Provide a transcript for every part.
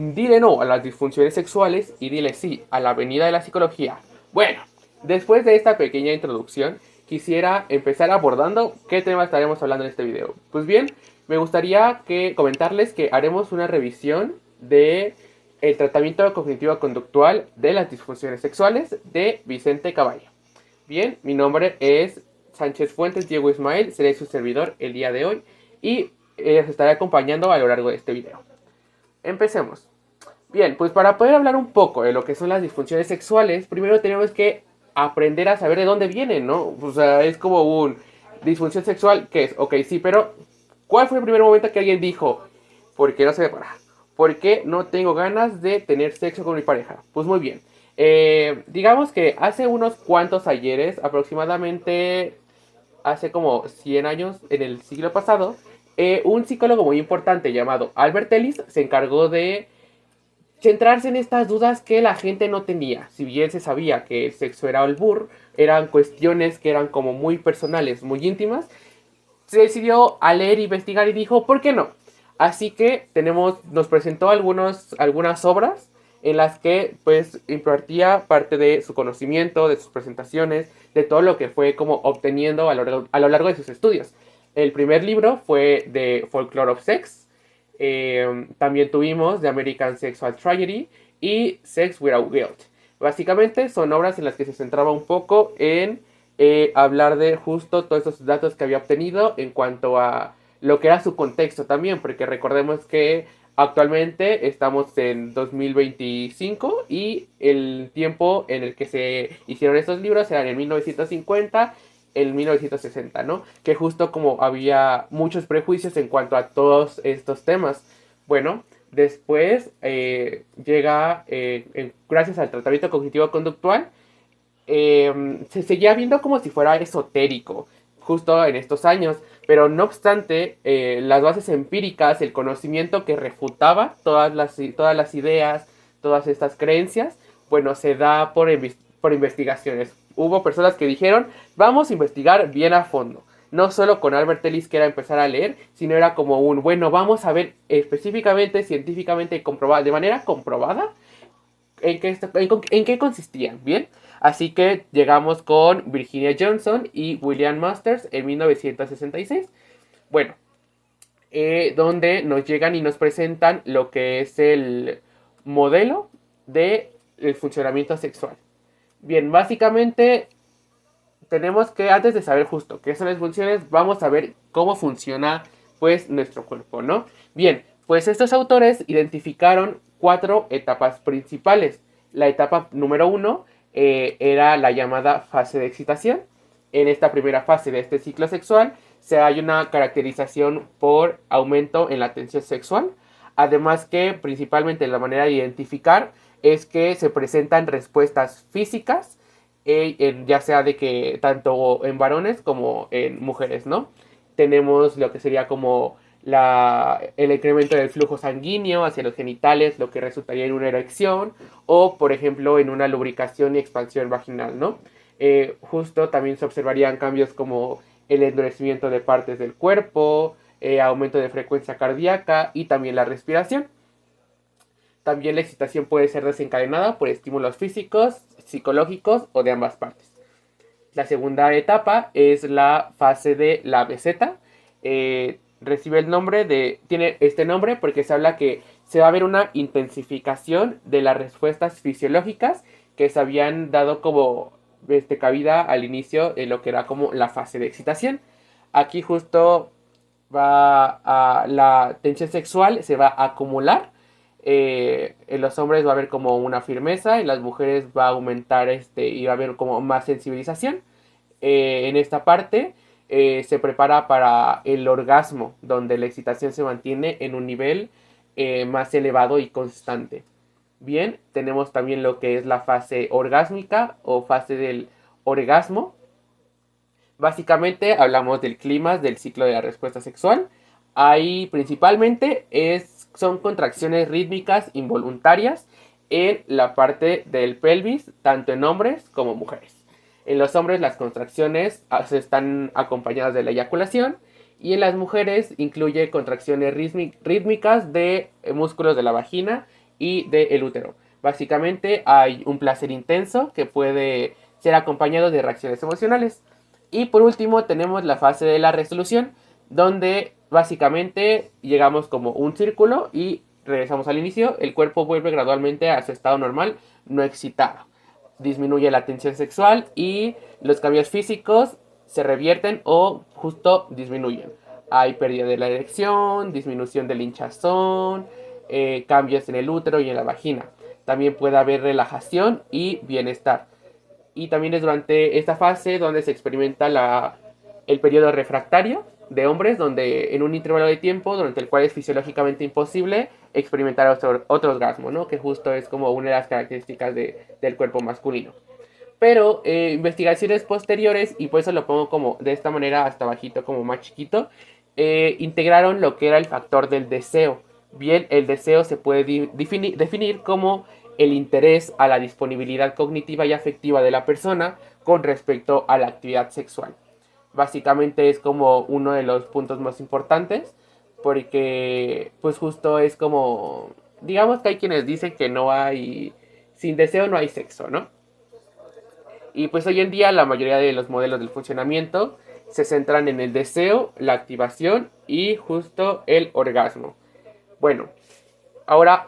Dile no a las disfunciones sexuales y dile sí a la venida de la psicología. Bueno, después de esta pequeña introducción, quisiera empezar abordando qué tema estaremos hablando en este video. Pues bien, me gustaría comentarles que haremos una revisión de el tratamiento cognitivo-conductual de las disfunciones sexuales de Vicente Caballo. Bien, mi nombre es Sánchez Fuentes Diego Ismael, seré su servidor el día de hoy y os estaré acompañando a lo largo de este video. Empecemos. Bien, pues para poder hablar un poco de lo que son las disfunciones sexuales, primero tenemos que aprender a saber de dónde vienen, ¿no? O sea, es como un disfunción sexual, ¿qué es? Ok, sí, pero ¿cuál fue el primer momento que alguien dijo, ¿por qué no se me para? ¿Por qué no tengo ganas de tener sexo con mi pareja? Pues muy bien. Digamos que hace unos cuantos ayeres, aproximadamente hace como 100 años, en el siglo pasado, un psicólogo muy importante llamado Albert Ellis se encargó de centrarse en estas dudas que la gente no tenía. Si bien se sabía que el sexo era albur, eran cuestiones que eran como muy personales, muy íntimas, se decidió a leer, investigar y dijo, ¿por qué no? Así que nos presentó algunas obras en las que pues impartía parte de su conocimiento, de sus presentaciones, de todo lo que fue como obteniendo a lo largo de sus estudios. El primer libro fue de Folklore of Sex, también tuvimos The American Sexual Tragedy y Sex Without Guilt. Básicamente son obras en las que se centraba un poco en hablar de justo todos esos datos que había obtenido en cuanto a lo que era su contexto también, porque recordemos que actualmente estamos en 2025 y el tiempo en el que se hicieron estos libros era en 1950, en 1960, ¿no? Que justo como había muchos prejuicios en cuanto a todos estos temas. Bueno, después llega, gracias al tratamiento cognitivo-conductual, se seguía viendo como si fuera esotérico, justo en estos años, pero no obstante, las bases empíricas, el conocimiento que refutaba todas las ideas, todas estas creencias, bueno, se da por investigaciones. Hubo personas que dijeron, vamos a investigar bien a fondo. No solo con Albert Ellis que era empezar a leer, sino era como un, bueno, vamos a ver específicamente, científicamente, de manera comprobada, en qué consistían, ¿bien? Así que llegamos con Virginia Johnson y William Masters en 1966. Bueno, donde nos llegan y nos presentan lo que es el modelo de el funcionamiento sexual. Bien, básicamente tenemos que, antes de saber justo qué son las funciones, vamos a ver cómo funciona pues nuestro cuerpo, ¿no? Bien, pues estos autores identificaron 4 etapas principales. La etapa número 1 era la llamada fase de excitación. En esta primera fase de este ciclo sexual hay una caracterización por aumento en la tensión sexual. Además que principalmente la manera de identificar es que se presentan respuestas físicas, ya sea de que tanto en varones como en mujeres, ¿no? Tenemos lo que sería como el incremento del flujo sanguíneo hacia los genitales, lo que resultaría en una erección, o por ejemplo en una lubricación y expansión vaginal, ¿no? Justo también se observarían cambios como el endurecimiento de partes del cuerpo, aumento de frecuencia cardíaca y también la respiración. También la excitación puede ser desencadenada por estímulos físicos, psicológicos o de ambas partes. La segunda etapa es la fase de la meseta. Recibe el nombre tiene este nombre porque se habla que se va a ver una intensificación de las respuestas fisiológicas que se habían dado como cabida al inicio en lo que era como la fase de excitación. Aquí justo la tensión sexual se va a acumular. En los hombres va a haber como una firmeza, en las mujeres va a aumentar y va a haber como más sensibilización. En esta parte se prepara para el orgasmo, donde la excitación se mantiene en un nivel más elevado y constante. Bien, tenemos también lo que es la fase orgásmica o fase del orgasmo. Básicamente hablamos del clima, del ciclo de la respuesta sexual. Ahí principalmente son contracciones rítmicas involuntarias en la parte del pelvis, tanto en hombres como mujeres. En los hombres las contracciones están acompañadas de la eyaculación y en las mujeres incluye contracciones rítmicas de músculos de la vagina y del útero. Básicamente hay un placer intenso que puede ser acompañado de reacciones emocionales. Y por último tenemos la fase de la resolución, donde básicamente llegamos como un círculo y regresamos al inicio. El cuerpo vuelve gradualmente a su estado normal, no excitado. Disminuye la tensión sexual y los cambios físicos se revierten o justo disminuyen. Hay pérdida de la erección, disminución del hinchazón, cambios en el útero y en la vagina. También puede haber relajación y bienestar. Y también es durante esta fase donde se experimenta el periodo refractario de hombres, donde en un intervalo de tiempo durante el cual es fisiológicamente imposible experimentar otro orgasmo, ¿no? Que justo es como una de las características del cuerpo masculino. Pero investigaciones posteriores, y por eso lo pongo como de esta manera hasta bajito, como más chiquito, integraron lo que era el factor del deseo. Bien, el deseo se puede definir como el interés a la disponibilidad cognitiva y afectiva de la persona con respecto a la actividad sexual. Básicamente es como uno de los puntos más importantes porque pues justo es como, digamos que hay quienes dicen que no hay, sin deseo no hay sexo, ¿no? Y pues hoy en día la mayoría de los modelos del funcionamiento se centran en el deseo, la activación y justo el orgasmo. Bueno, ahora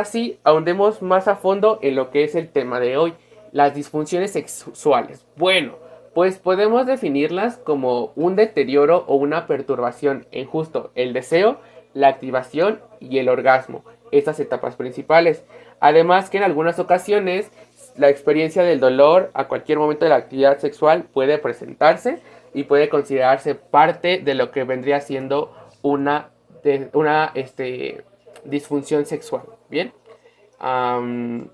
sí, ahondemos más a fondo en lo que es el tema de hoy, las disfunciones sexuales. Bueno, pues podemos definirlas como un deterioro o una perturbación en justo el deseo, la activación y el orgasmo, estas etapas principales. Además que en algunas ocasiones la experiencia del dolor a cualquier momento de la actividad sexual puede presentarse y puede considerarse parte de lo que vendría siendo una disfunción sexual. Bien. Am,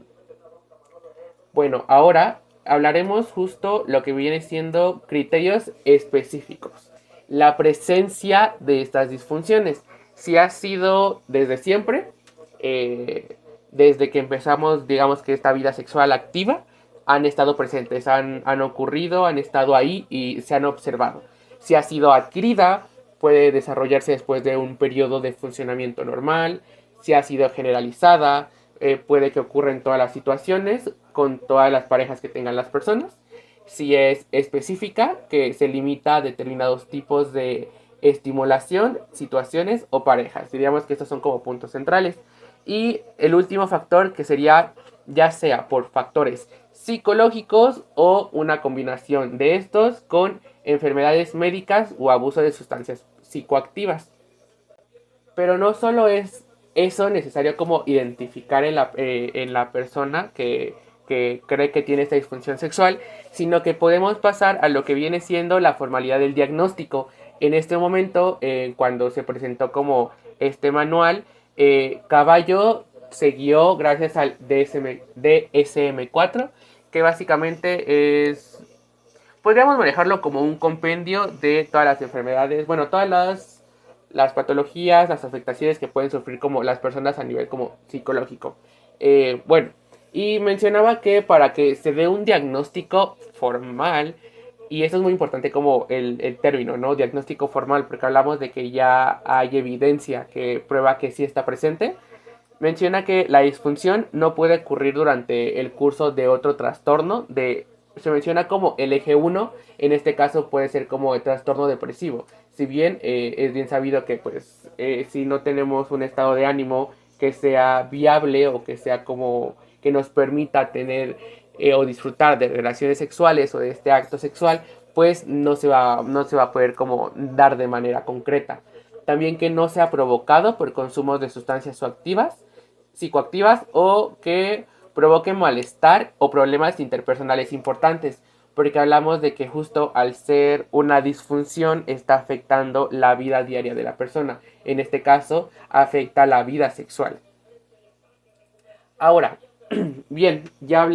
bueno, ahora hablaremos justo lo que viene siendo criterios específicos. La presencia de estas disfunciones. Si ha sido desde siempre, desde que empezamos, digamos que esta vida sexual activa, han estado presentes, han ocurrido, han estado ahí y se han observado. Si ha sido adquirida, puede desarrollarse después de un periodo de funcionamiento normal. Si ha sido generalizada, puede que ocurra en todas las situaciones, con todas las parejas que tengan las personas. Si es específica, que se limita a determinados tipos de estimulación, situaciones o parejas. Diríamos que estos son como puntos centrales. Y el último factor que sería ya sea por factores psicológicos o una combinación de estos con enfermedades médicas o abuso de sustancias psicoactivas. Pero no solo es eso necesario como identificar en la persona que cree que tiene esta disfunción sexual, sino que podemos pasar a lo que viene siendo la formalidad del diagnóstico. En este momento, cuando se presentó como este manual, Caballo se guió gracias al DSM-4, que básicamente podríamos manejarlo como un compendio de todas las enfermedades, bueno, todas las patologías, las afectaciones que pueden sufrir como las personas a nivel como psicológico. Bueno, y mencionaba que para que se dé un diagnóstico formal, y eso es muy importante como el término, ¿no? Diagnóstico formal, porque hablamos de que ya hay evidencia que prueba que sí está presente. Menciona que la disfunción no puede ocurrir durante el curso de otro trastorno. Se menciona como el eje 1, en este caso puede ser como el trastorno depresivo. Si bien es bien sabido que pues si no tenemos un estado de ánimo que sea viable o que sea como que nos permita tener o disfrutar de relaciones sexuales o de este acto sexual, pues no se va a poder como dar de manera concreta. También que no sea provocado por consumo de sustancias psicoactivas o que provoquen malestar o problemas interpersonales importantes, porque hablamos de que justo al ser una disfunción está afectando la vida diaria de la persona. En este caso, afecta la vida sexual. Ahora, bien, ya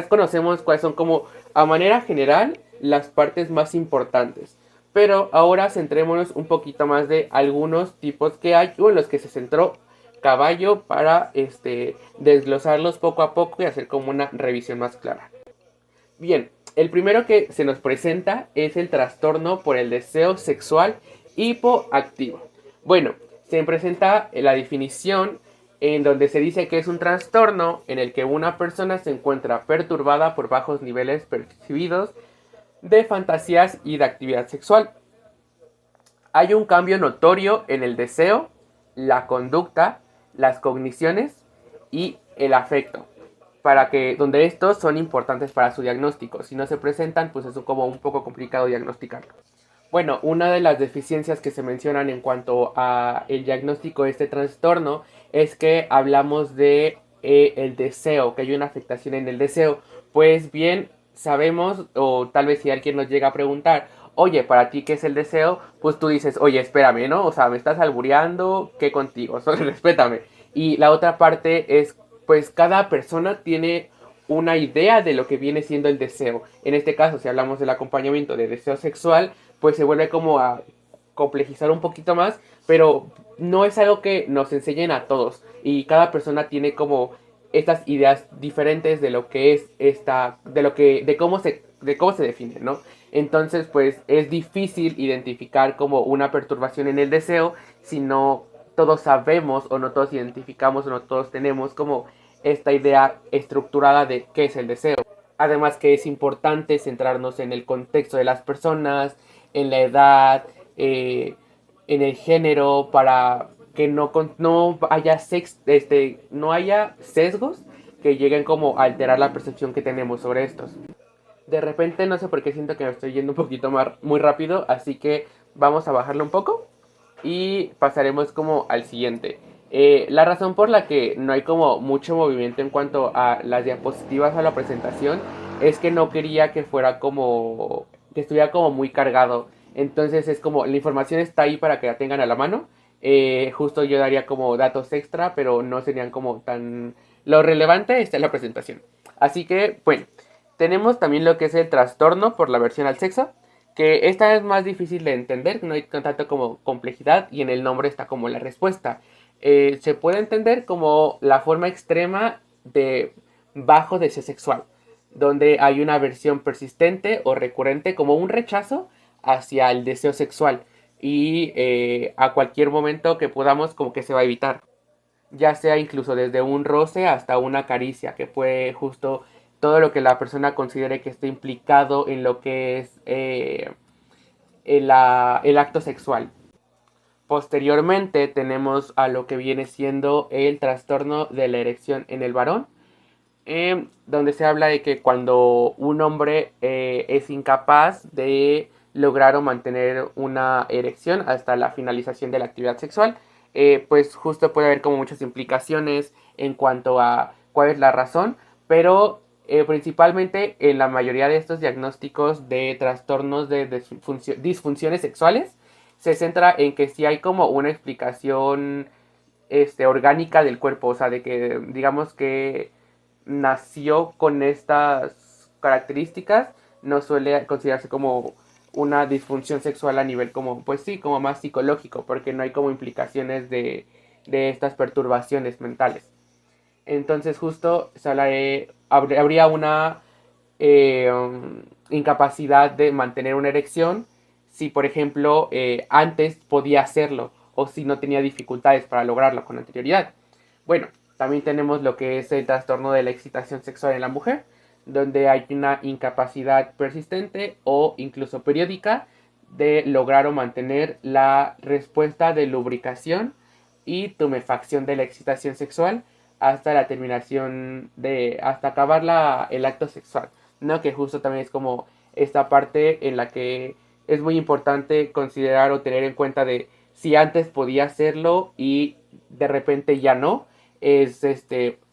conocemos cuáles son como a manera general las partes más importantes. Pero ahora centrémonos un poquito más de algunos tipos que hay o en los que se centró Caballo para desglosarlos poco a poco y hacer como una revisión más clara. Bien, el primero que se nos presenta es el trastorno por el deseo sexual hipoactivo. Bueno, se presenta la definición en donde se dice que es un trastorno en el que una persona se encuentra perturbada por bajos niveles percibidos de fantasías y de actividad sexual. Hay un cambio notorio en el deseo, la conducta, las cogniciones y el afecto, para que donde estos son importantes para su diagnóstico. Si no se presentan, pues es como un poco complicado diagnosticarlo. Bueno, una de las deficiencias que se mencionan en cuanto a el diagnóstico de este trastorno es que hablamos de el deseo, que hay una afectación en el deseo. Pues bien, sabemos, o tal vez si alguien nos llega a preguntar, oye, ¿para ti qué es el deseo? Pues tú dices, oye, espérame, ¿no? O sea, me estás albureando, ¿qué contigo? Solo respétame. Y la otra parte es, pues cada persona tiene una idea de lo que viene siendo el deseo. En este caso, si hablamos del acompañamiento de deseo sexual, pues se vuelve como a complejizar un poquito más, pero no es algo que nos enseñen a todos y cada persona tiene como estas ideas diferentes de lo que es esta, de cómo se define, ¿no? Entonces, pues es difícil identificar como una perturbación en el deseo si no todos sabemos o no todos identificamos o no todos tenemos como esta idea estructurada de qué es el deseo. Además que es importante centrarnos en el contexto de las personas, en la edad, en el género, para que no haya no haya sesgos que lleguen como a alterar la percepción que tenemos sobre estos. De repente no sé por qué siento que me estoy yendo un poquito más muy rápido, así que vamos a bajarlo un poco y pasaremos como al siguiente. La razón por la que no hay como mucho movimiento en cuanto a las diapositivas a la presentación es que no quería que fuera como que estuviera como muy cargado. Entonces es como la información está ahí para que la tengan a la mano. Justo yo daría como datos extra, pero no serían como tan... Lo relevante está en la presentación. Así que, bueno, tenemos también lo que es el trastorno por la aversión al sexo, que esta es más difícil de entender, no hay tanto como complejidad y en el nombre está como la respuesta. Se puede entender como la forma extrema de bajo deseo sexual, donde hay una aversión persistente o recurrente como un rechazo hacia el deseo sexual y a cualquier momento que podamos como que se va a evitar, ya sea incluso desde un roce hasta una caricia, que puede justo todo lo que la persona considere que esté implicado en lo que es el acto sexual. Posteriormente tenemos a lo que viene siendo el trastorno de la erección en el varón, donde se habla de que cuando un hombre es incapaz de lograr o mantener una erección hasta la finalización de la actividad sexual, pues justo puede haber como muchas implicaciones en cuanto a cuál es la razón, pero principalmente en la mayoría de estos diagnósticos de trastornos de disfunciones sexuales, se centra en que si hay como una explicación orgánica del cuerpo, o sea, de que digamos que nació con estas características, no suele considerarse como una disfunción sexual a nivel como, pues sí, como más psicológico, porque no hay como implicaciones de estas perturbaciones mentales. Entonces justo se habla habría una incapacidad de mantener una erección si, por ejemplo, antes podía hacerlo o si no tenía dificultades para lograrlo con anterioridad. Bueno, también tenemos lo que es el trastorno de la excitación sexual en la mujer, donde hay una incapacidad persistente o incluso periódica de lograr o mantener la respuesta de lubricación y tumefacción de la excitación sexual hasta la terminación hasta acabar el acto sexual, ¿no? Que justo también es como esta parte en la que es muy importante considerar o tener en cuenta de si antes podía hacerlo y de repente ya no, es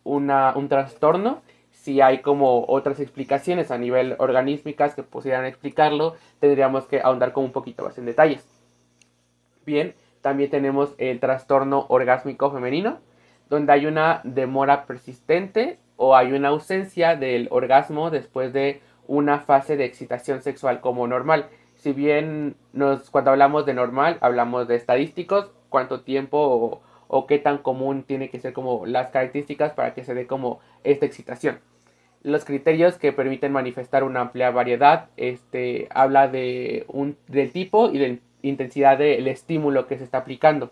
un trastorno. Si hay como otras explicaciones a nivel organísmicas que pudieran explicarlo, tendríamos que ahondar como un poquito más en detalles. Bien, también tenemos el trastorno orgásmico femenino, donde hay una demora persistente o hay una ausencia del orgasmo después de una fase de excitación sexual como normal. Si bien cuando hablamos de normal, hablamos de estadísticos, cuánto tiempo o qué tan común tiene que ser como las características para que se dé como esta excitación. Los criterios que permiten manifestar una amplia variedad, habla del tipo y de la intensidad del estímulo que se está aplicando.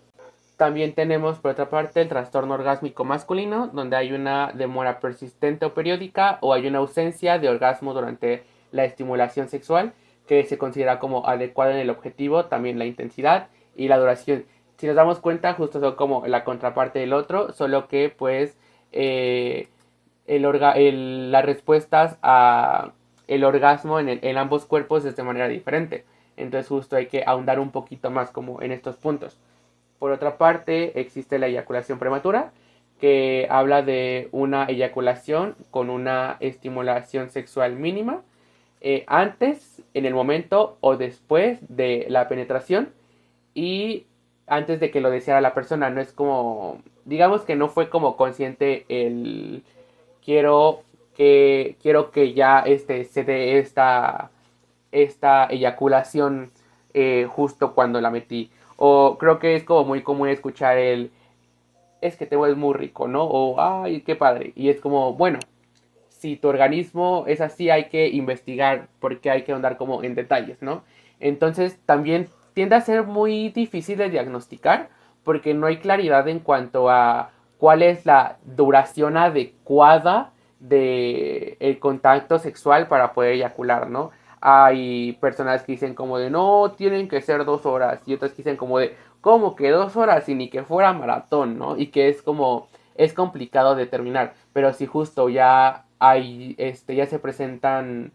También tenemos, por otra parte, el trastorno orgásmico masculino, donde hay una demora persistente o periódica o hay una ausencia de orgasmo durante la estimulación sexual, que se considera como adecuada en el objetivo, también la intensidad y la duración. Si nos damos cuenta, justo son como la contraparte del otro, solo que pues eh, las respuestas a el orgasmo en ambos cuerpos es de manera diferente. Entonces justo hay que ahondar un poquito más como en estos puntos. Por otra parte, existe la eyaculación prematura, que habla de una eyaculación con una estimulación sexual mínima antes, en el momento o después de la penetración y antes de que lo deseara la persona. No es como, digamos que no fue como consciente el quiero quiero que ya se dé esta eyaculación justo cuando la metí. O creo que es como muy común escuchar es que te vuelves muy rico, ¿no? O, ay, qué padre. Y es como, bueno, si tu organismo es así, hay que investigar porque hay que andar como en detalles, ¿no? Entonces también tiende a ser muy difícil de diagnosticar porque no hay claridad en cuanto a cuál es la duración adecuada de el contacto sexual para poder eyacular, ¿no? Hay personas que dicen como de no, tienen que ser 2 horas y otras que dicen como de ¿cómo que 2 horas y ni que fuera maratón, ¿no? Y que es como es complicado determinar, pero si justo ya hay, ya se presentan,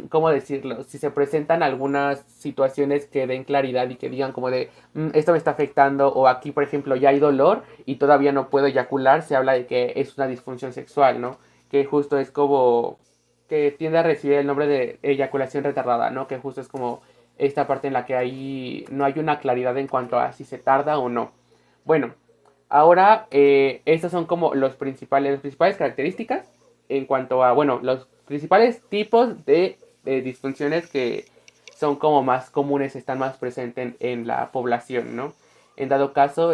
¿cómo decirlo? Si se presentan algunas situaciones que den claridad y que digan como de, esto me está afectando, o aquí, por ejemplo, ya hay dolor y todavía no puedo eyacular, se habla de que es una disfunción sexual, ¿no? Que justo es como, que tiende a recibir el nombre de eyaculación retardada, ¿no? Que justo es como esta parte en la que ahí no hay una claridad en cuanto a si se tarda o no. Bueno, ahora estas son como las principales características en cuanto a, bueno, los principales tipos de disfunciones que son como más comunes, están más presentes en la población, ¿no? En dado caso,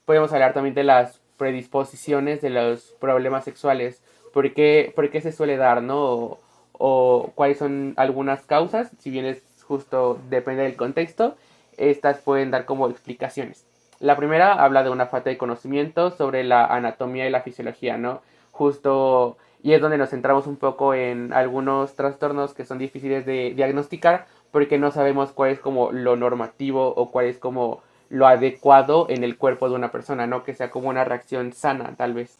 podemos hablar también de las predisposiciones de los problemas sexuales. Por qué se suele dar, no? O cuáles son algunas causas, si bien es justo depende del contexto, estas pueden dar como explicaciones. La primera habla de una falta de conocimiento sobre la anatomía y la fisiología, ¿no? Justo, y es donde nos centramos un poco en algunos trastornos que son difíciles de diagnosticar porque no sabemos cuál es como lo normativo o cuál es como lo adecuado en el cuerpo de una persona, ¿no? Que sea como una reacción sana, tal vez.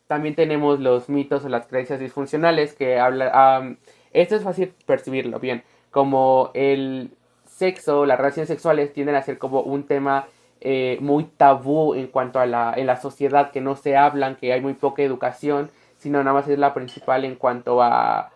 También tenemos los mitos o las creencias disfuncionales que hablan... esto es fácil percibirlo, bien. Como el sexo, las relaciones sexuales tienden a ser como un tema muy tabú en cuanto a en la sociedad, que no se hablan, que hay muy poca educación, sino nada más es la principal en cuanto a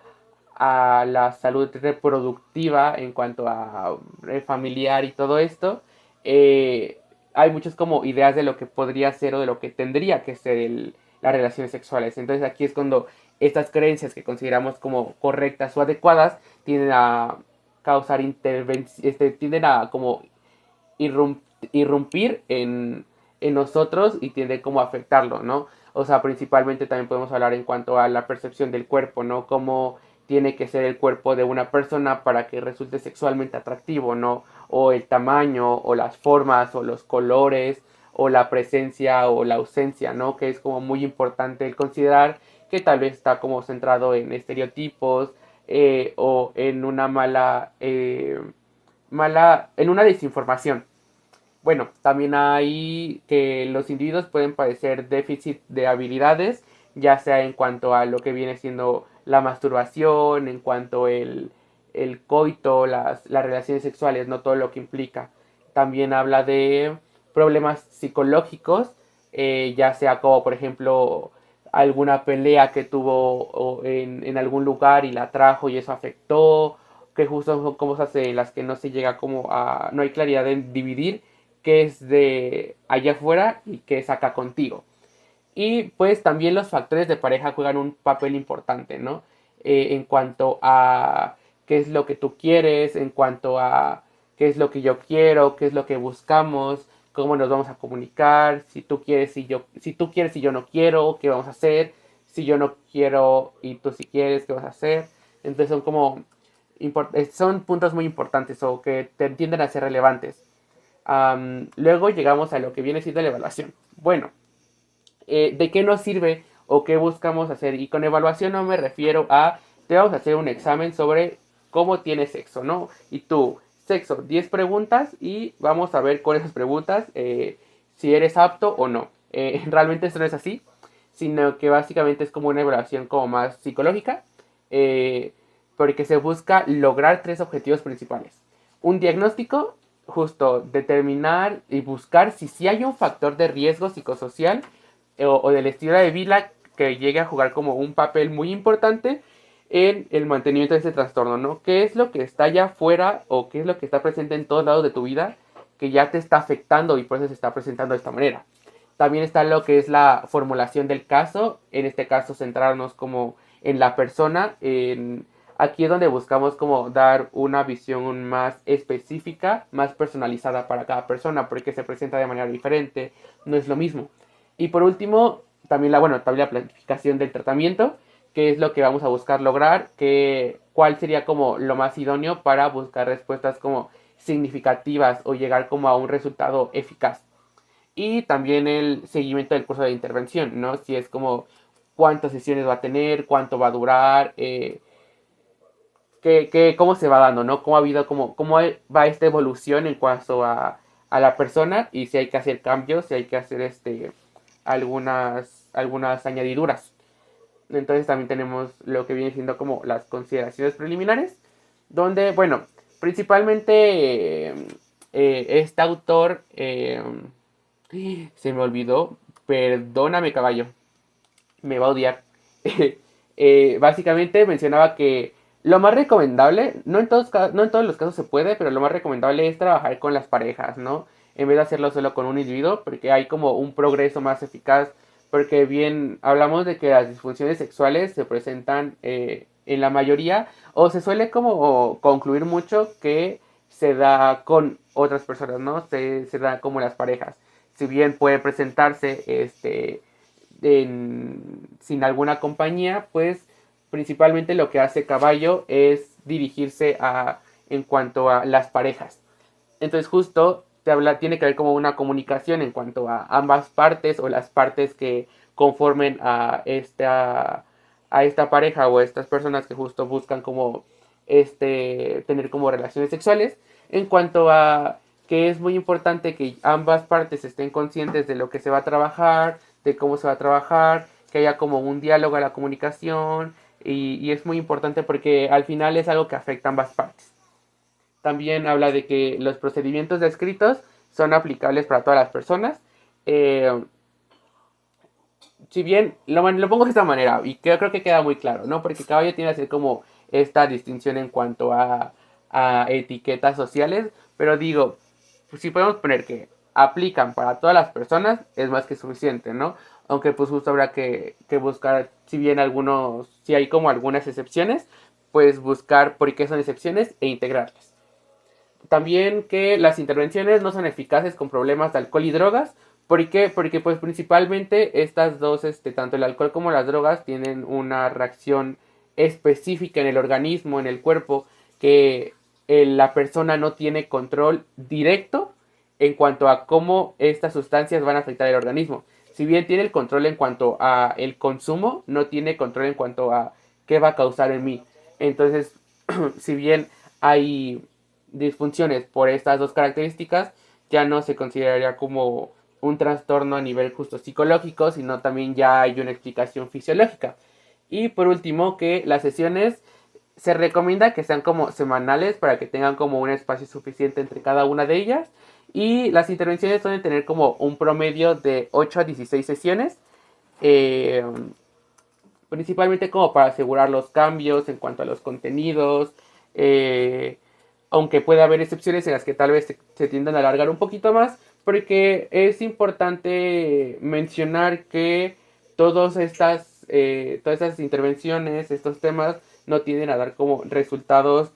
la salud reproductiva, en cuanto a familiar y todo esto. Hay muchas como ideas de lo que podría ser o de lo que tendría que ser las relaciones sexuales. Entonces aquí es cuando estas creencias que consideramos como correctas o adecuadas tienden a causar intervención, tienden a como irrumpir en nosotros y tiende como a afectarlo, ¿no? O sea, principalmente también podemos hablar en cuanto a la percepción del cuerpo, ¿no? Cómo tiene que ser el cuerpo de una persona para que resulte sexualmente atractivo, ¿no? O el tamaño, o las formas, o los colores, o la presencia, o la ausencia, ¿no? Que es como muy importante el considerar que tal vez está como centrado en estereotipos o en una en una desinformación. Bueno, también hay que los individuos pueden padecer déficit de habilidades, ya sea en cuanto a lo que viene siendo la masturbación, en cuanto el coito, las relaciones sexuales, no todo lo que implica. También habla de problemas psicológicos, ya sea como por ejemplo alguna pelea que tuvo en algún lugar y la trajo y eso afectó, que justo son cosas en las que no se llega como a, no hay claridad en dividir qué es de allá afuera y qué es acá contigo. Y pues también los factores de pareja juegan un papel importante, ¿no? En cuanto a qué es lo que tú quieres, en cuanto a qué es lo que yo quiero, qué es lo que buscamos, cómo nos vamos a comunicar, si tú quieres y si tú quieres y yo no quiero, qué vamos a hacer, si yo no quiero y tú si quieres, qué vas a hacer. Entonces son puntos muy importantes o que te tienden a ser relevantes. Luego llegamos a lo que viene siendo la evaluación. Bueno, ¿de qué nos sirve o qué buscamos hacer? Y con evaluación no me refiero a, te vamos a hacer un examen sobre cómo tienes sexo, ¿no? Y tú, sexo, 10 preguntas y vamos a ver con esas preguntas si eres apto o no. Realmente esto no es así, sino que básicamente es como una evaluación como más psicológica, eh, porque se busca lograr tres objetivos principales. Un diagnóstico, justo determinar y buscar si sí hay un factor de riesgo psicosocial o del estilo de vida que llegue a jugar como un papel muy importante en el mantenimiento de ese trastorno, ¿no? ¿Qué es lo que está allá afuera o qué es lo que está presente en todos lados de tu vida que ya te está afectando y por eso se está presentando de esta manera? También está lo que es la formulación del caso, en este caso centrarnos como en la persona, aquí es donde buscamos como dar una visión más específica, más personalizada para cada persona, porque se presenta de manera diferente, no es lo mismo. Y por último, también también la planificación del tratamiento, que es lo que vamos a buscar lograr, cuál sería como lo más idóneo para buscar respuestas como significativas o llegar como a un resultado eficaz. Y también el seguimiento del curso de intervención, ¿no? Si es como cuántas sesiones va a tener, cuánto va a durar, cómo se va dando, ¿no? Cómo ha habido, cómo va esta evolución en cuanto a la persona y si hay que hacer cambios, si hay que hacer algunas añadiduras. Entonces también tenemos lo que viene siendo como las consideraciones preliminares, donde, bueno, principalmente este autor, se me olvidó, perdóname caballo, me va a odiar. Básicamente mencionaba que lo más recomendable, no en todos los casos se puede, pero lo más recomendable es trabajar con las parejas, ¿no? En vez de hacerlo solo con un individuo, porque hay como un progreso más eficaz, porque bien hablamos de que las disfunciones sexuales se presentan en la mayoría, o se suele como concluir mucho que se da con otras personas, ¿no? Se da como las parejas. Si bien puede presentarse sin alguna compañía, pues principalmente lo que hace Caballo es dirigirse en cuanto a las parejas. Entonces justo tiene que haber como una comunicación en cuanto a ambas partes o las partes que conformen a esta pareja o a estas personas que justo buscan como tener como relaciones sexuales, en cuanto a que es muy importante que ambas partes estén conscientes de lo que se va a trabajar, de cómo se va a trabajar, que haya como un diálogo a la comunicación y es muy importante porque al final es algo que afecta a ambas partes. También habla de que los procedimientos descritos son aplicables para todas las personas. Eh, si bien lo pongo de esta manera, y creo que queda muy claro, ¿no? Porque Caballo tiene que hacer como esta distinción en cuanto a etiquetas sociales, pero digo, pues si podemos poner que aplican para todas las personas, es más que suficiente, ¿no? Aunque pues justo habrá que buscar, si hay como algunas excepciones, pues buscar por qué son excepciones e integrarlas. También que las intervenciones no son eficaces con problemas de alcohol y drogas. ¿Por qué? Porque pues principalmente estas dos, tanto el alcohol como las drogas tienen una reacción específica en el organismo, en el cuerpo, que la persona no tiene control directo en cuanto a cómo estas sustancias van a afectar el organismo. Si bien tiene el control en cuanto a el consumo, no tiene control en cuanto a qué va a causar en mí. Entonces, si bien hay disfunciones por estas dos características, ya no se consideraría como un trastorno a nivel justo psicológico, sino también ya hay una explicación fisiológica. Y por último, que las sesiones se recomienda que sean como semanales para que tengan como un espacio suficiente entre cada una de ellas. Y las intervenciones suelen tener como un promedio de 8 a 16 sesiones. eh, Principalmente como para asegurar los cambios en cuanto a los contenidos, eh, aunque puede haber excepciones en las que tal vez se tiendan a alargar un poquito más, porque es importante mencionar que todas estas intervenciones, estos temas, no tienden a dar como resultados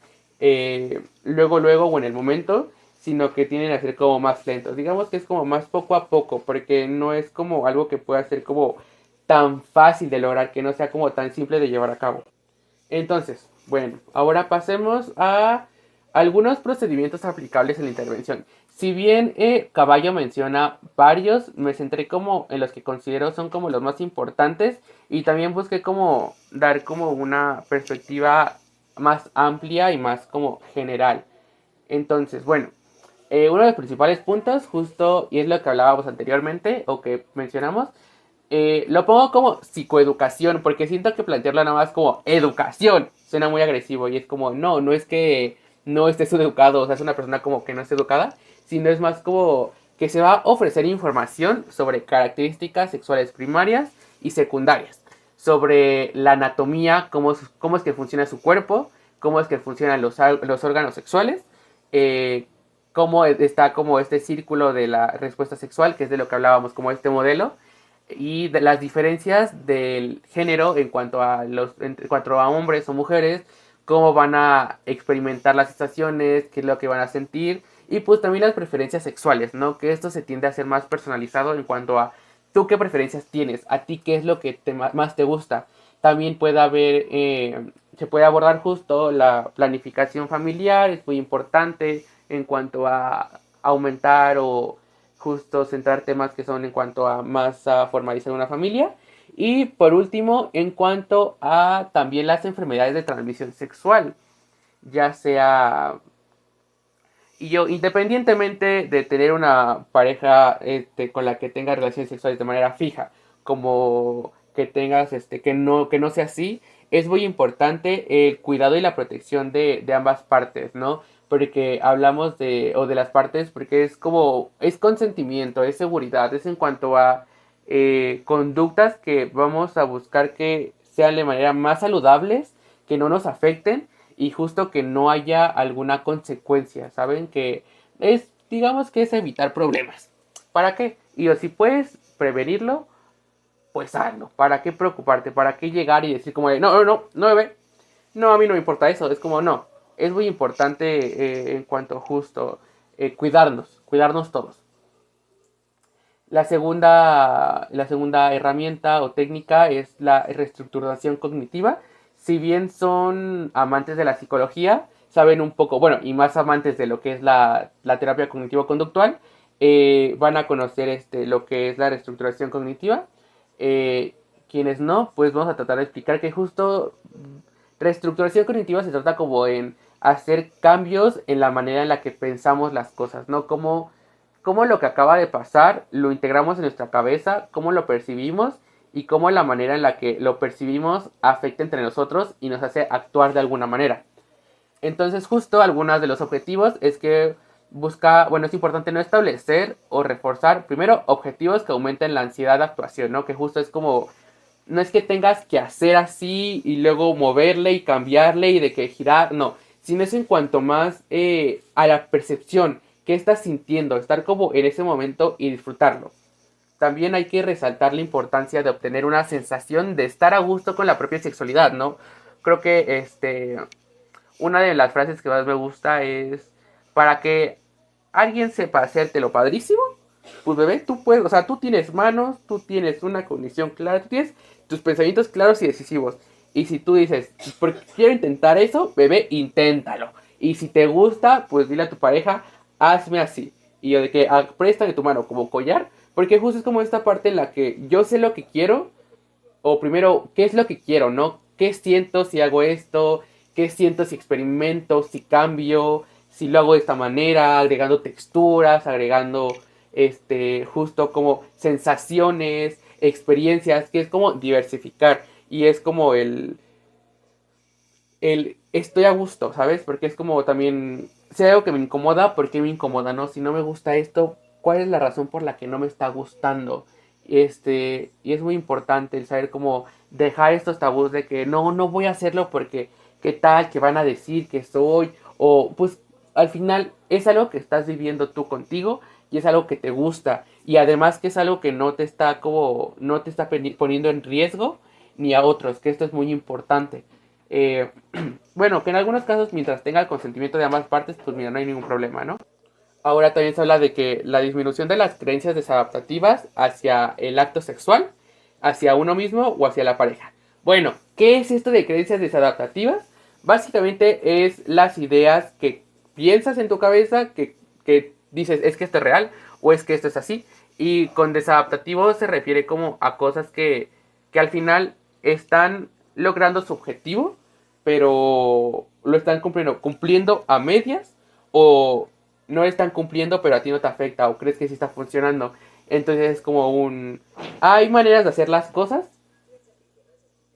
luego, luego o en el momento, sino que tienden a ser como más lentos. Digamos que es como más poco a poco, porque no es como algo que pueda ser como tan fácil de lograr, que no sea como tan simple de llevar a cabo. Entonces, bueno, ahora pasemos a algunos procedimientos aplicables en la intervención. Si bien Caballo menciona varios, me centré como en los que considero son como los más importantes y también busqué como dar como una perspectiva más amplia y más como general. Entonces, bueno, uno de los principales puntos, justo, y es lo que hablábamos anteriormente o que mencionamos, lo pongo como psicoeducación, porque siento que plantearlo nada más como educación suena muy agresivo y es como, no, no es que no estés educado, o sea, es una persona como que no es educada, sino es más como que se va a ofrecer información sobre características sexuales primarias y secundarias, sobre la anatomía, cómo es que funciona su cuerpo, cómo es que funcionan los órganos sexuales, eh, cómo está como este círculo de la respuesta sexual, que es de lo que hablábamos, como este modelo, y de las diferencias del género en cuanto a hombres o mujeres, cómo van a experimentar las sensaciones, qué es lo que van a sentir, y pues también las preferencias sexuales, ¿no? Que esto se tiende a ser más personalizado en cuanto a tú qué preferencias tienes, a ti qué es lo que más te gusta. También puede haber, se puede abordar justo la planificación familiar, es muy importante en cuanto a aumentar o justo centrar temas que son en cuanto a más a formalizar una familia. Y por último, en cuanto a también las enfermedades de transmisión sexual, ya sea y yo, independientemente de tener una pareja con la que tengas relaciones sexuales de manera fija, como que tengas, que no sea así, es muy importante el cuidado y la protección de ambas partes, ¿no? Porque hablamos o de las partes, porque es como, es consentimiento, es seguridad, es en cuanto a conductas que vamos a buscar que sean de manera más saludables, que no nos afecten y justo que no haya alguna consecuencia, ¿saben? Que es, digamos que es evitar problemas. ¿Para qué? Y o si puedes prevenirlo, pues hazlo. ¿Para qué preocuparte? ¿Para qué llegar y decir como de, no, no, no, no, bebé? No, a mí no me importa eso. Es como, no. Es muy importante en cuanto justo cuidarnos todos. La segunda herramienta o técnica es la reestructuración cognitiva. Si bien son amantes de la psicología, saben un poco, bueno, y más amantes de lo que es la terapia cognitivo-conductual, van a conocer lo que es la reestructuración cognitiva. Eh, Quienes no, pues vamos a tratar de explicar que justo reestructuración cognitiva se trata como en hacer cambios en la manera en la que pensamos las cosas, ¿no? Cómo lo que acaba de pasar lo integramos en nuestra cabeza, cómo lo percibimos y cómo la manera en la que lo percibimos afecta entre nosotros y nos hace actuar de alguna manera. Entonces, justo algunos de los objetivos es que bueno, es importante no establecer o reforzar, primero, objetivos que aumenten la ansiedad de actuación, ¿no? Que justo es como, no es que tengas que hacer así y luego moverle y cambiarle y de que girar, no, sino es en cuanto más a la percepción, que estás sintiendo, estar como en ese momento y disfrutarlo. También hay que resaltar la importancia de obtener una sensación de estar a gusto con la propia sexualidad, ¿no? Creo que una de las frases que más me gusta es para que alguien sepa hacértelo padrísimo, pues bebé, tú puedes, o sea, tú tienes manos, tú tienes una condición clara, tú tienes tus pensamientos claros y decisivos. Y si tú dices, porque quiero intentar eso, bebé, inténtalo. Y si te gusta, pues dile a tu pareja, hazme así. Y yo de que préstame tu mano como collar, porque justo es como esta parte en la que yo sé lo que quiero, o primero, ¿qué es lo que quiero, no? ¿Qué siento si hago esto? ¿Qué siento si experimento, si cambio, si lo hago de esta manera, agregando texturas, agregando justo como sensaciones, experiencias, que es como diversificar y es como el estoy a gusto, ¿sabes? Porque es como también, si hay algo que me incomoda, ¿por qué me incomoda, no? Si no me gusta esto, ¿cuál es la razón por la que no me está gustando? Y es muy importante el saber cómo dejar estos tabús de que no, no voy a hacerlo porque qué tal, que van a decir que soy, o pues al final es algo que estás viviendo tú contigo y es algo que te gusta y además que es algo que no te está como, no te está poniendo en riesgo ni a otros, que esto es muy importante. Eh, bueno, que en algunos casos, mientras tenga el consentimiento de ambas partes, pues mira, no hay ningún problema, ¿no? Ahora también se habla de que la disminución de las creencias desadaptativas hacia el acto sexual, hacia uno mismo o hacia la pareja. Bueno, ¿qué es esto de creencias desadaptativas? Básicamente es las ideas que piensas en tu cabeza, que dices, es que esto es real o es que esto es así. Y con desadaptativo se refiere como a cosas que al final están logrando su objetivo, pero lo están cumpliendo a medias o no están cumpliendo, pero a ti no te afecta o crees que sí está funcionando. Entonces es como un... Hay maneras de hacer las cosas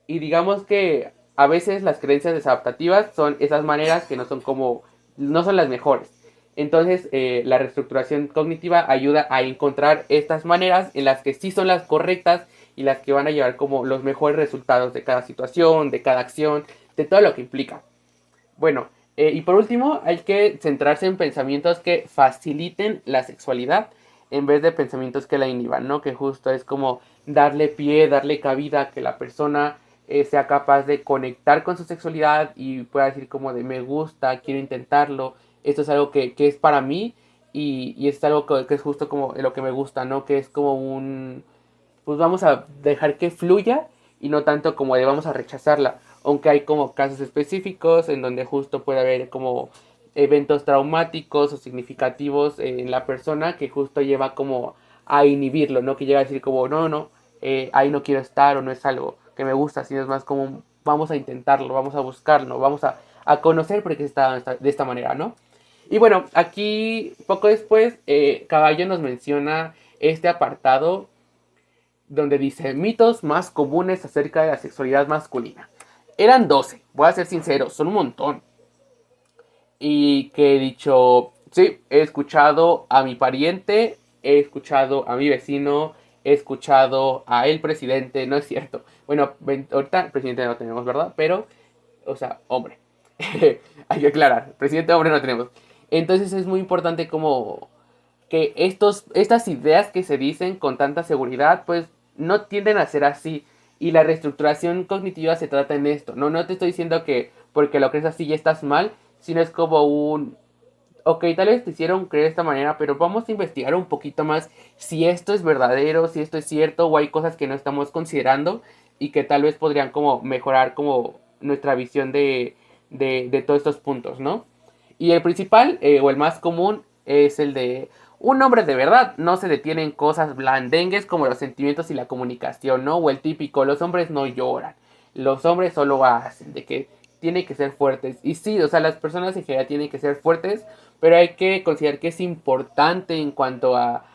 y digamos que a veces las creencias desadaptativas son esas maneras que no son como... no son las mejores. Entonces la reestructuración cognitiva ayuda a encontrar estas maneras en las que sí son las correctas y las que van a llevar como los mejores resultados de cada situación, de cada acción, de todo lo que implica. Bueno, y por último, hay que centrarse en pensamientos que faciliten la sexualidad en vez de pensamientos que la inhiban, ¿no? Que justo es como darle pie, darle cabida a que la persona sea capaz de conectar con su sexualidad y pueda decir como de me gusta, quiero intentarlo, esto es algo que es para mí y es algo que es justo como lo que me gusta, ¿no? Que es como un pues vamos a dejar que fluya y no tanto como de vamos a rechazarla. Aunque hay como casos específicos en donde justo puede haber como eventos traumáticos o significativos en la persona que justo lleva como a inhibirlo, ¿no? Que llega a decir como, no, no, ahí no quiero estar o no es algo que me gusta, sino es más como vamos a intentarlo, vamos a buscarlo, vamos a conocer por qué está de esta manera, ¿no? Y bueno, aquí poco después Caballo nos menciona este apartado donde dice mitos más comunes acerca de la sexualidad masculina. Eran 12, voy a ser sincero, son un montón. Y que he dicho, sí, he escuchado a mi pariente, he escuchado a mi vecino, he escuchado a el presidente, no es cierto. Bueno, ahorita presidente no tenemos, ¿verdad? Pero, o sea, hombre. Hay que aclarar, presidente hombre no tenemos. Entonces es muy importante como que estas ideas que se dicen con tanta seguridad, pues no tienden a ser así. Y la reestructuración cognitiva se trata en esto. No, no te estoy diciendo que porque lo crees así ya estás mal, sino es como un... Ok, tal vez te hicieron creer de esta manera, pero vamos a investigar un poquito más si esto es verdadero, si esto es cierto, o hay cosas que no estamos considerando y que tal vez podrían como mejorar como nuestra visión de todos estos puntos, ¿no? Y el principal, o el más común, es el de un hombre de verdad no se detiene en cosas blandengues como los sentimientos y la comunicación, ¿no? O el típico, los hombres no lloran, los hombres solo hacen, de que tienen que ser fuertes. Y sí, o sea, las personas en general tienen que ser fuertes, pero hay que considerar que es importante en cuanto a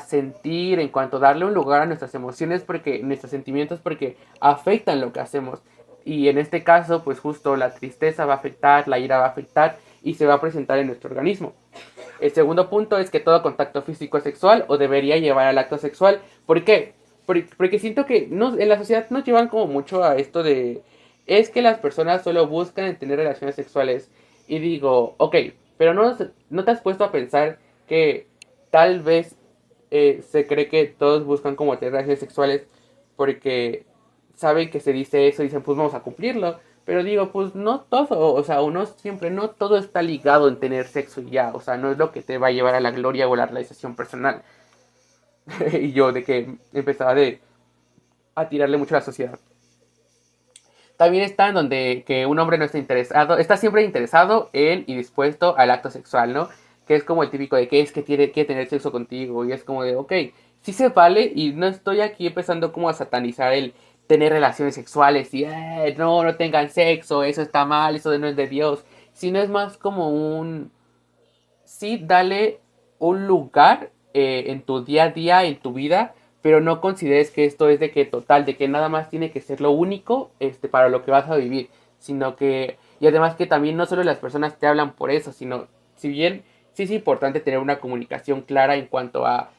sentir, en cuanto a darle un lugar a nuestras emociones, porque nuestros sentimientos, porque afectan lo que hacemos. Y en este caso, pues justo la tristeza va a afectar, la ira va a afectar y se va a presentar en nuestro organismo. El segundo punto es que todo contacto físico es sexual o debería llevar al acto sexual. ¿Por qué? Porque siento que en la sociedad nos llevan como mucho a esto de... Es que las personas solo buscan tener relaciones sexuales. Y digo, ok, pero no te has puesto a pensar que tal vez se cree que todos buscan como tener relaciones sexuales porque saben que se dice eso y dicen, pues vamos a cumplirlo. Pero digo, pues no todo, o sea, uno siempre, no todo está ligado en tener sexo y ya, o sea, no es lo que te va a llevar a la gloria o a la realización personal. Y yo de que empezaba a tirarle mucho a la sociedad. También está en donde que un hombre no está interesado, está siempre interesado en y dispuesto al acto sexual, ¿no? Que es como el típico de que es que quiere tener sexo contigo y es como de, ok, sí se vale y no estoy aquí empezando como a satanizar el tener relaciones sexuales y no, no tengan sexo, eso está mal, eso no es de Dios, sino es más como un, sí, dale un lugar en tu día a día, en tu vida, pero no consideres que esto es de que total, de que nada más tiene que ser lo único para lo que vas a vivir, sino que, y además que también no solo las personas te hablan por eso, sino, si bien sí es importante tener una comunicación clara en cuanto a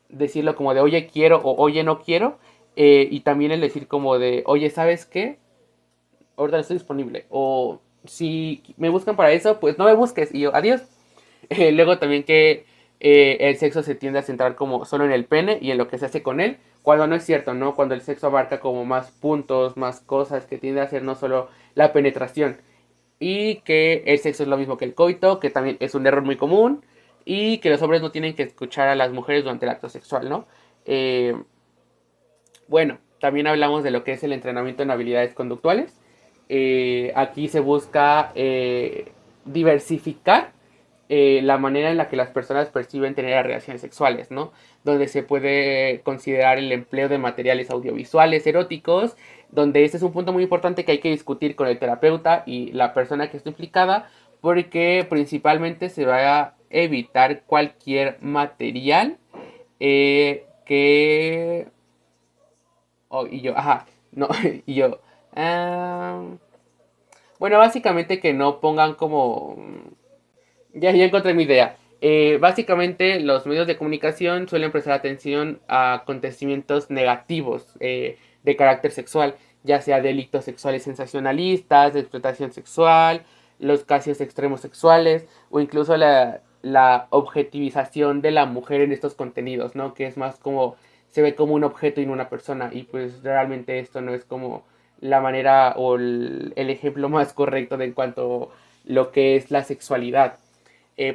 decirlo como de oye quiero o oye no quiero, y también el decir como de oye, ¿sabes qué? Ahorita no estoy disponible, o si me buscan para eso, pues no me busques, y yo, adiós. Luego también que el sexo se tiende a centrar como solo en el pene y en lo que se hace con él, cuando no es cierto, ¿no? Cuando el sexo abarca como más puntos, más cosas, que tiende a ser no solo la penetración. Y que el sexo es lo mismo que el coito, que también es un error muy común, y que los hombres no tienen que escuchar a las mujeres durante el acto sexual, ¿no? Bueno, también hablamos de lo que es el entrenamiento en habilidades conductuales. Aquí se busca diversificar la manera en la que las personas perciben tener relaciones sexuales, ¿no? Donde se puede considerar el empleo de materiales audiovisuales eróticos, donde este es un punto muy importante que hay que discutir con el terapeuta y la persona que está implicada, porque principalmente se va a evitar cualquier material que... Oh, y yo, ajá, no, y yo... ah, bueno, básicamente que no pongan como... ya encontré mi idea. Básicamente los medios de comunicación suelen prestar atención a acontecimientos negativos de carácter sexual, ya sea delitos sexuales sensacionalistas, de explotación sexual, los casos extremos sexuales o incluso la objetivización de la mujer en estos contenidos, ¿no? Que es más como se ve como un objeto y no una persona y pues realmente esto no es como la manera o el ejemplo más correcto de en cuanto a lo que es la sexualidad,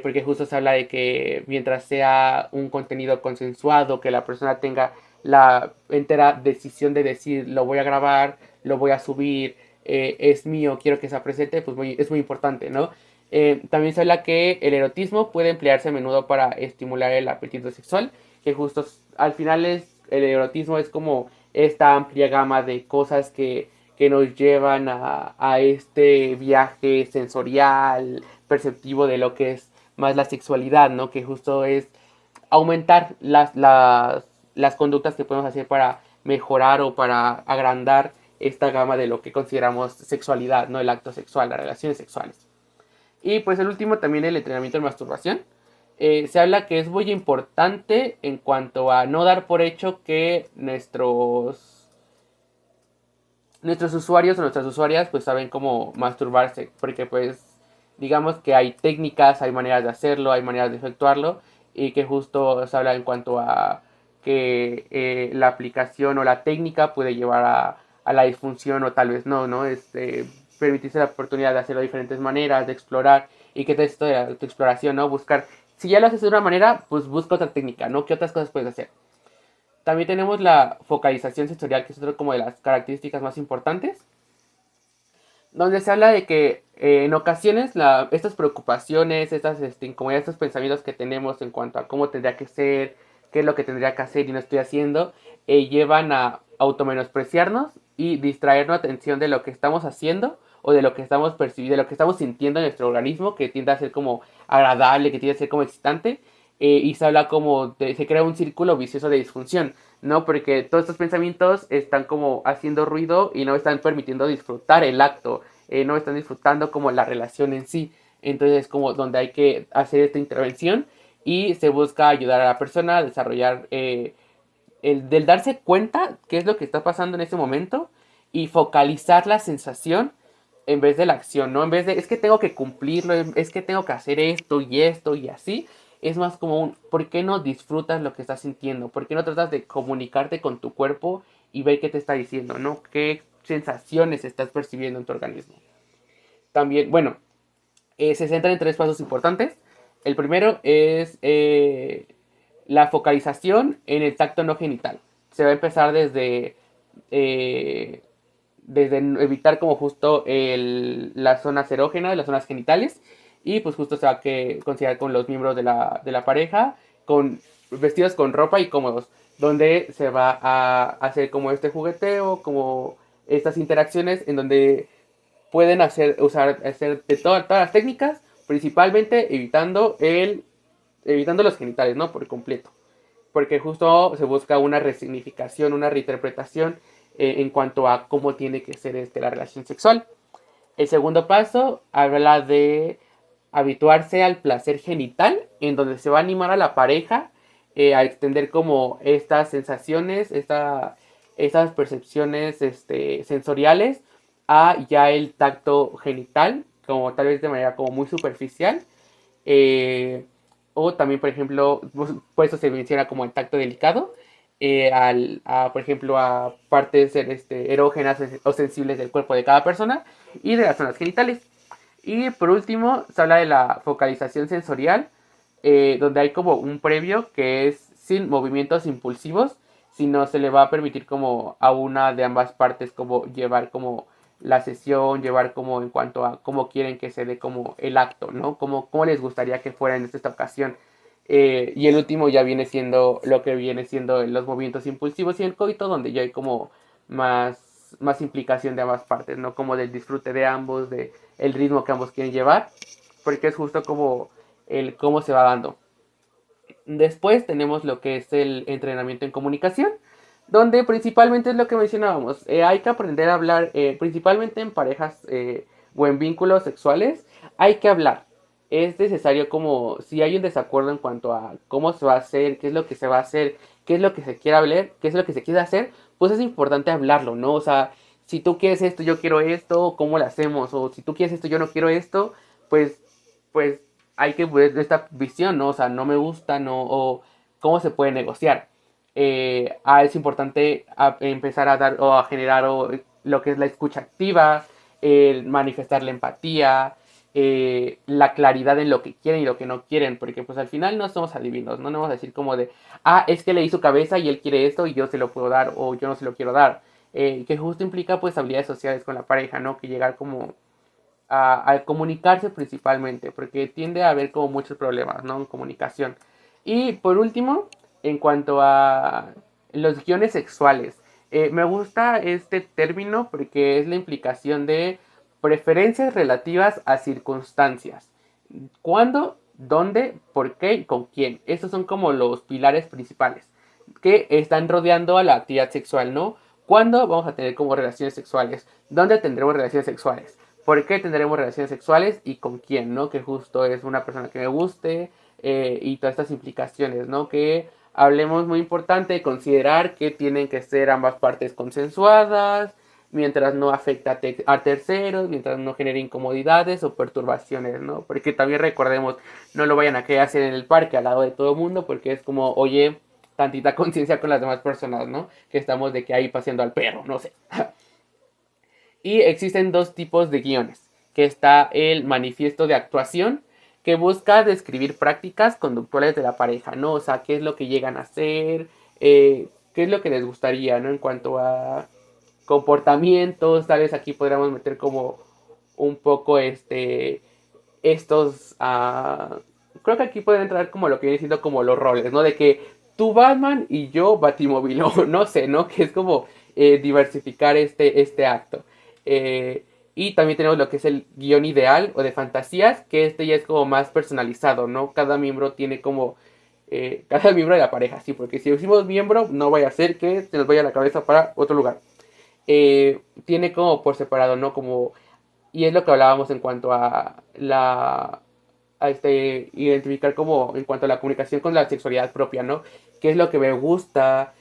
porque justo se habla de que mientras sea un contenido consensuado, que la persona tenga la entera decisión de decir lo voy a grabar, lo voy a subir, es mío, quiero que sea presente, pues es muy importante, ¿no? También se habla que el erotismo puede emplearse a menudo para estimular el apetito sexual, que justo al final el erotismo es como esta amplia gama de cosas que nos llevan a este viaje sensorial, perceptivo de lo que es más la sexualidad, ¿no? Que justo es aumentar las conductas que podemos hacer para mejorar o para agrandar esta gama de lo que consideramos sexualidad, ¿no? El acto sexual, las relaciones sexuales. Y pues el último también el entrenamiento en masturbación. Se habla que es muy importante en cuanto a no dar por hecho que nuestros usuarios o nuestras usuarias pues saben cómo masturbarse, porque pues digamos que hay técnicas, hay maneras de hacerlo, hay maneras de efectuarlo y que justo se habla en cuanto a que la aplicación o la técnica puede llevar a la disfunción o tal vez no, ¿no? Permitirse la oportunidad de hacerlo de diferentes maneras, de explorar y que esto de la exploración, ¿no? Buscar, si ya lo haces de una manera, pues busca otra técnica, ¿no? ¿Qué otras cosas puedes hacer? También tenemos la focalización sensorial, que es otra como de las características más importantes, donde se habla de que en ocasiones estas preocupaciones, incomodidades, estos pensamientos que tenemos en cuanto a cómo tendría que ser, qué es lo que tendría que hacer y no estoy haciendo, llevan a automenospreciarnos y distraer nuestra atención de lo que estamos haciendo o de lo que estamos percibiendo, de lo que estamos sintiendo en nuestro organismo, que tiende a ser como agradable, que tiende a ser como excitante, y se habla como se crea un círculo vicioso de disfunción, ¿no? Porque todos estos pensamientos están como haciendo ruido y no están permitiendo disfrutar el acto, no están disfrutando como la relación en sí. Entonces es como donde hay que hacer esta intervención y se busca ayudar a la persona a desarrollar del darse cuenta qué es lo que está pasando en ese momento y focalizar la sensación en vez de la acción, ¿no? En vez de, es que tengo que cumplirlo, es que tengo que hacer esto y así, es más como un, ¿por qué no disfrutas lo que estás sintiendo? ¿Por qué no tratas de comunicarte con tu cuerpo y ver qué te está diciendo, ¿no? ¿Qué sensaciones estás percibiendo en tu organismo? También, bueno, se centra en tres pasos importantes. El primero es la focalización en el tacto no genital. Se va a empezar eh, desde evitar como justo las zonas erógenas, las zonas genitales, y pues justo se va a considerar con los miembros de la pareja, vestidos con ropa y cómodos, donde se va a hacer como este jugueteo, como estas interacciones en donde pueden hacer de todas las técnicas, principalmente evitando los genitales, ¿no? Por completo. Porque justo se busca una resignificación, una reinterpretación en cuanto a cómo tiene que ser la relación sexual. El segundo paso habla de habituarse al placer genital, en donde se va a animar a la pareja a extender como estas sensaciones, estas percepciones sensoriales a ya el tacto genital, como tal vez de manera como muy superficial. eh, o también, por ejemplo, por eso se menciona como el tacto delicado, por ejemplo, a partes erógenas o sensibles del cuerpo de cada persona y de las zonas genitales. Y por último, se habla de la focalización sensorial, donde hay como un previo que es sin movimientos impulsivos, sino se le va a permitir como a una de ambas partes como llevar como la sesión, llevar como en cuanto a cómo quieren que se dé como el acto, ¿no? Cómo les gustaría que fuera en esta ocasión. Y el último ya viene siendo lo que viene siendo los movimientos impulsivos y el coito, donde ya hay como más implicación de ambas partes, ¿no? Como del disfrute de ambos, de el ritmo que ambos quieren llevar, porque es justo como el cómo se va dando. Después tenemos lo que es el entrenamiento en comunicación, donde principalmente es lo que mencionábamos. Hay que aprender a hablar, principalmente en parejas o en vínculos sexuales, hay que hablar. Es necesario como si hay un desacuerdo en cuanto a cómo se va a hacer, qué es lo que se va a hacer, qué es lo que se quiere hablar, qué es lo que se quiere hacer, pues es importante hablarlo, ¿no? O sea, si tú quieres esto, yo quiero esto, ¿cómo lo hacemos? O si tú quieres esto, yo no quiero esto, pues, pues hay que ver esta visión, ¿no? O sea, no me gusta, ¿no? O cómo se puede negociar. Es importante empezar a dar o a generar lo que es la escucha activa, el manifestar la empatía, la claridad en lo que quieren y lo que no quieren, porque pues al final no somos adivinos, no vamos a decir como de, es que leí su cabeza y él quiere esto y yo se lo puedo dar o yo no se lo quiero dar. Que justo implica pues habilidades sociales con la pareja, ¿no? Que llegar como a comunicarse principalmente, porque tiende a haber como muchos problemas, ¿no? En comunicación. Y por último, en cuanto a los guiones sexuales, me gusta este término porque es la implicación de preferencias relativas a circunstancias. ¿Cuándo? ¿Dónde? ¿Por qué? ¿Y con quién? Estos son como los pilares principales que están rodeando a la actividad sexual, ¿no? ¿Cuándo vamos a tener como relaciones sexuales? ¿Dónde tendremos relaciones sexuales? ¿Por qué tendremos relaciones sexuales y con quién, ¿no? Que justo es una persona que me guste y todas estas implicaciones, ¿no? Que hablemos muy importante, considerar que tienen que ser ambas partes consensuadas, mientras no afecta a terceros, mientras no genere incomodidades o perturbaciones, ¿no? Porque también recordemos, no lo vayan a querer hacer en el parque al lado de todo el mundo, porque es como, oye, tantita conciencia con las demás personas, ¿no? Que estamos de que ahí paseando al perro, no sé. Y existen dos tipos de guiones, que está el manifiesto de actuación, que busca describir prácticas conductuales de la pareja, ¿no? O sea, qué es lo que llegan a hacer, qué es lo que les gustaría, ¿no? En cuanto a comportamientos, tal vez aquí podríamos meter como un poco estos, creo que aquí pueden entrar como lo que viene siendo como los roles, ¿no? De que tú Batman y yo Batimóvil, o no sé, ¿no? Que es como diversificar este acto. Y también tenemos lo que es el guión ideal o de fantasías, que este ya es como más personalizado, ¿no? Cada miembro tiene como cada miembro de la pareja, sí, porque si decimos miembro, no vaya a ser que se nos vaya la cabeza para otro lugar. Tiene como por separado, ¿no? Como, y es lo que hablábamos en cuanto a identificar como en cuanto a la comunicación con la sexualidad propia, ¿no? ¿Qué es lo que me gusta?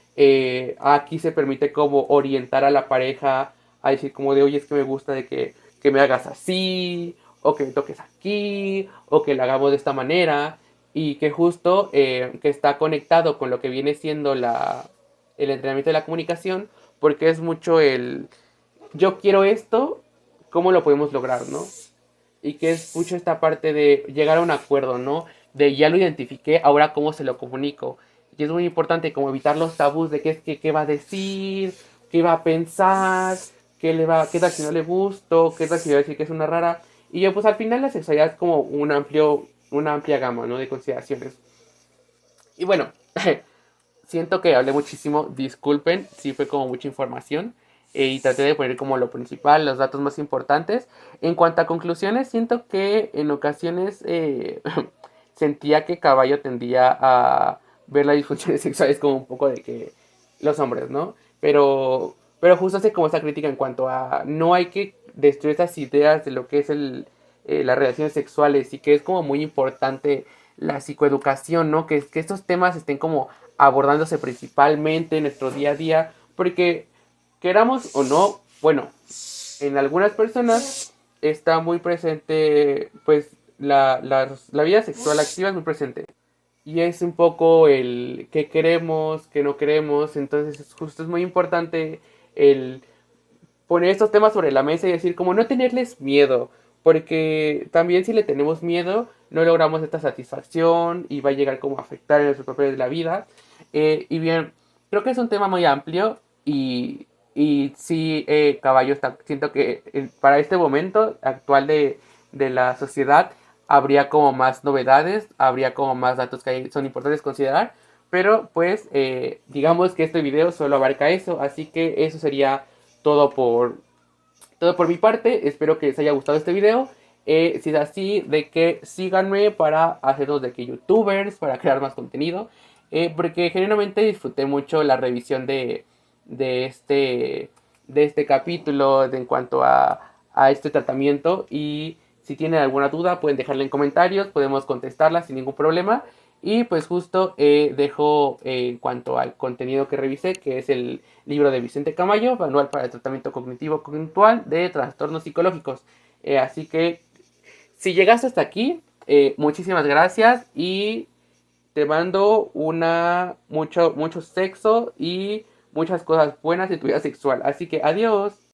Aquí se permite como orientar a la pareja a decir como de, oye, es que me gusta de que me hagas así, o que me toques aquí, o que lo hagamos de esta manera, y que justo que está conectado con lo que viene siendo el entrenamiento de la comunicación, porque es mucho yo quiero esto, ¿cómo lo podemos lograr, no? Y que es mucho esta parte de llegar a un acuerdo, ¿no? De ya lo identifiqué, ahora cómo se lo comunico. Y es muy importante como evitar los tabús de qué va a decir, qué va a pensar, qué tal si no le gusto, qué tal si va a decir que es una rara. Y yo pues al final la sexualidad es como una amplia gama, ¿no? De consideraciones. Y bueno, siento que hablé muchísimo, disculpen, sí fue como mucha información y traté de poner como lo principal, los datos más importantes. En cuanto a conclusiones, siento que en ocasiones sentía que Caballo tendía a ver las disfunciones sexuales como un poco de que los hombres, ¿no? Pero justo hace como esa crítica en cuanto a no hay que destruir esas ideas de lo que es las relaciones sexuales y que es como muy importante la psicoeducación, ¿no? Que estos temas estén como abordándose principalmente en nuestro día a día, porque queramos o no, bueno, en algunas personas está muy presente, pues la vida sexual activa es muy presente. Y es un poco el qué queremos, qué no queremos, entonces justo es muy importante el poner estos temas sobre la mesa y decir como no tenerles miedo, porque también si le tenemos miedo no logramos esta satisfacción y va a llegar como a afectar en nuestros papeles de la vida. Y bien, creo que es un tema muy amplio y Y sí, caballo, siento que para este momento actual de la sociedad habría como más novedades, habría como más datos que son importantes considerar, pero pues digamos que este video solo abarca eso, así que eso sería todo todo por mi parte. Espero que les haya gustado este video. Si es así, de que síganme para hacernos de que youtubers, para crear más contenido. Porque genuinamente disfruté mucho la revisión de este, de este capítulo en cuanto a este tratamiento. Y si tienen alguna duda, pueden dejarla en comentarios, podemos contestarla sin ningún problema. Y pues justo dejo en cuanto al contenido que revisé, que es el libro de Vicente Camayo, Manual para el Tratamiento Cognitivo Conductual de Trastornos Psicológicos. Así que si llegaste hasta aquí, muchísimas gracias y te mando mucho sexo y muchas cosas buenas en tu vida sexual. Así que adiós.